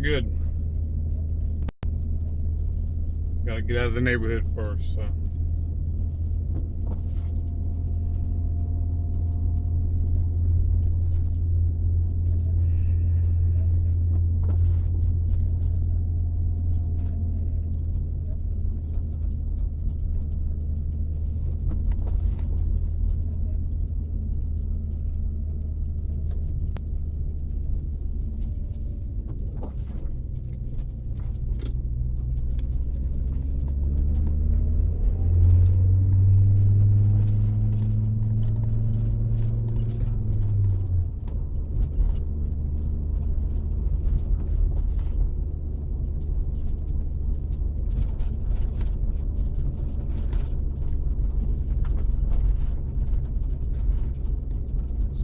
good. Got to get out of the neighborhood first, so.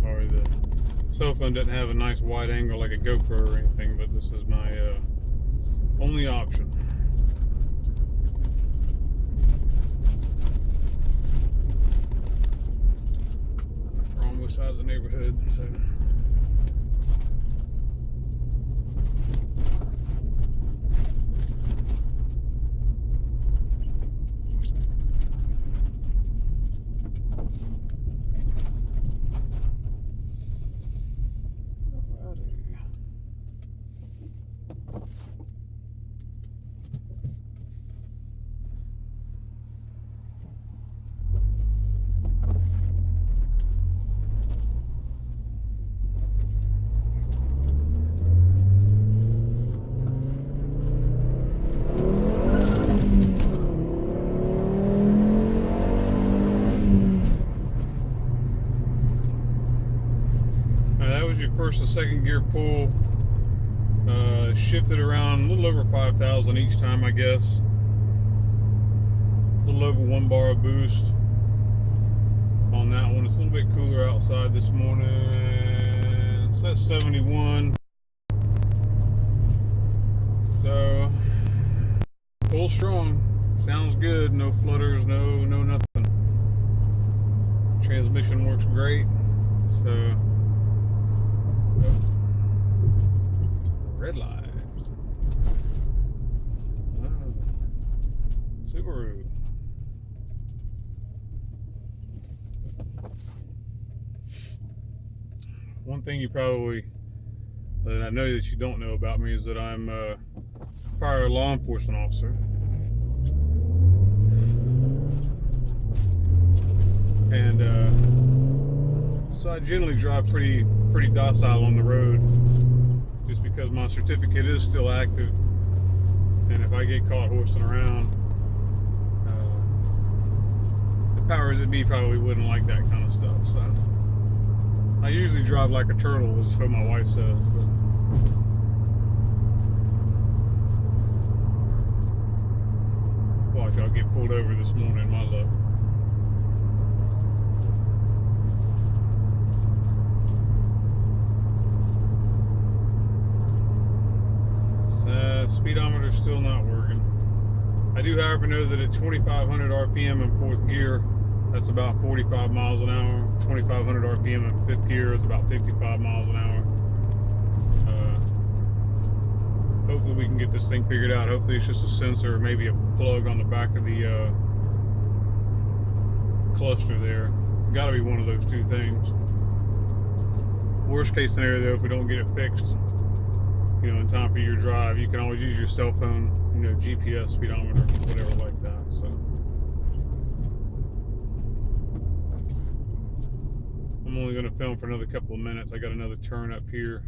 Sorry, the cell phone doesn't have a nice wide angle like a GoPro or anything, but this is my only option. We're almost out of the neighborhood, so. First and second gear pull, shifted around a little over 5,000 each time, I guess. A little over 1 bar of boost on that one. It's a little bit cooler outside this morning. So that's 71. So full strong. Sounds good. No flutters. No nothing. Transmission works great. So. Red light. Oh. Subaru. One thing you probably, that I know that you don't know about me, is that I'm a prior law enforcement officer. And so I generally drive pretty docile on the road, just because my certificate is still active, and if I get caught horsing around, the powers that be probably wouldn't like that kind of stuff. So I usually drive like a turtle, is what my wife says. But watch, I'll get pulled over this morning, my luck. Speedometer's still not working. I do, however, know that at 2,500 RPM in fourth gear, that's about 45 miles an hour. 2,500 RPM in fifth gear is about 55 miles an hour. Hopefully we can get this thing figured out. Hopefully it's just a sensor, or maybe a plug on the back of the cluster there. Got to be one of those two things. Worst case scenario, though, if we don't get it fixed, in time for your drive, you can always use your cell phone, GPS, speedometer, whatever like that. So I'm only going to film for another couple of minutes. I got another turn up here.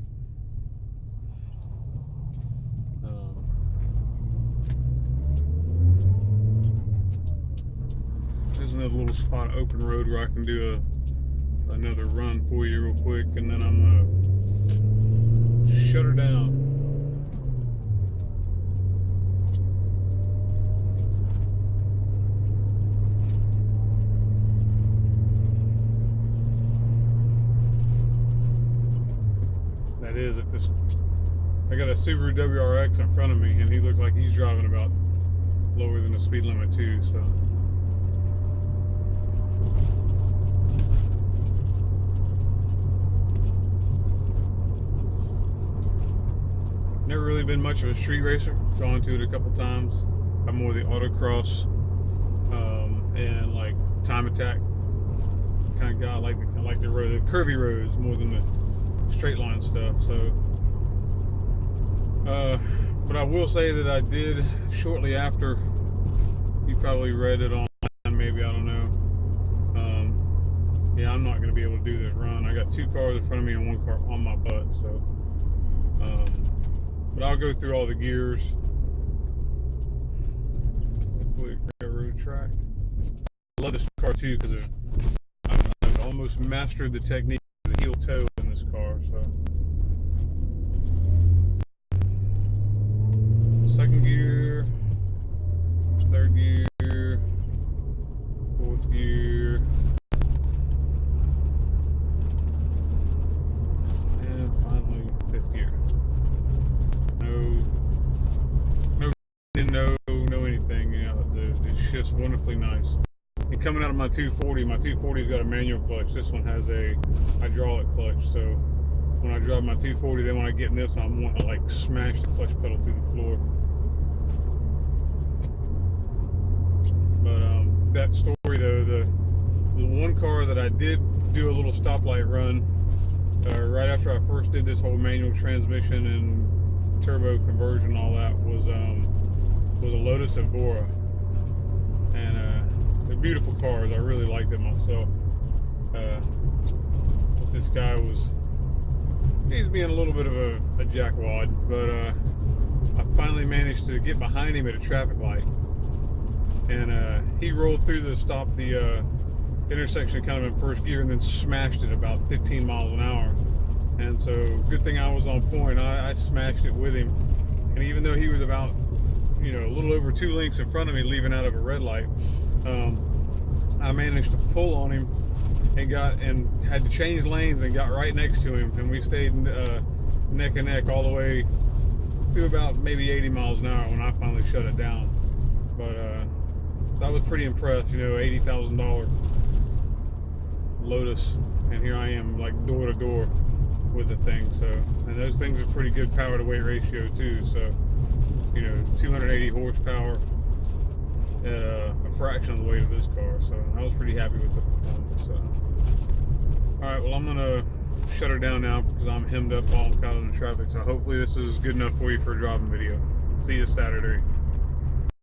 There's another little spot of open road where I can do another run for you real quick, and then I'm going to shut her down. That is, if this, I got a Subaru WRX in front of me, and he looks like he's driving about lower than the speed limit too, so. Never really really been much of a street racer. Gone to it a couple times. I'm more the autocross and like time attack kind of guy. I like the road, the curvy roads more than the straight line stuff. So, but I will say that I did shortly after. You probably read it online, maybe, I don't know. Yeah, I'm not going to be able to do this run. I got 2 cars in front of me and 1 car on my butt, so. But I'll go through all the gears. Hopefully, railroad track. I love this car too because I've almost mastered the technique of the heel toe in this car. So, second gear, third gear, fourth gear, and finally 5th gear. No anything. You know, the shift's wonderfully nice. And coming out of my 240's got a manual clutch. This one has a hydraulic clutch. So when I drive my 240, then when I get in this, I want to like smash the clutch pedal through the floor. But that story though, the one car that I did do a little stoplight run right after I first did this whole manual transmission and turbo conversion and all that was a Lotus Evora, and they're beautiful cars. I really liked it myself. This guy he's being a little bit of a jackwad, but I finally managed to get behind him at a traffic light, and he rolled through the intersection kind of in first gear and then smashed it about 15 miles an hour. And so good thing I was on point. I smashed it with him, and even though he was about, you know, a little over 2 lengths in front of me leaving out of a red light, I managed to pull on him and had to change lanes and got right next to him, and we stayed neck and neck all the way to about maybe 80 miles an hour when I finally shut it down. But I was pretty impressed, you know, $80,000 Lotus, and here I am like door to door with the thing. So, and those things are pretty good power to weight ratio too. So, you know, 280 horsepower at a fraction of the weight of this car. So I was pretty happy with the performance. So, all right, well, I'm gonna shut her down now because I'm hemmed up all kind of in traffic. So hopefully this is good enough for you for a driving video. See you Saturday.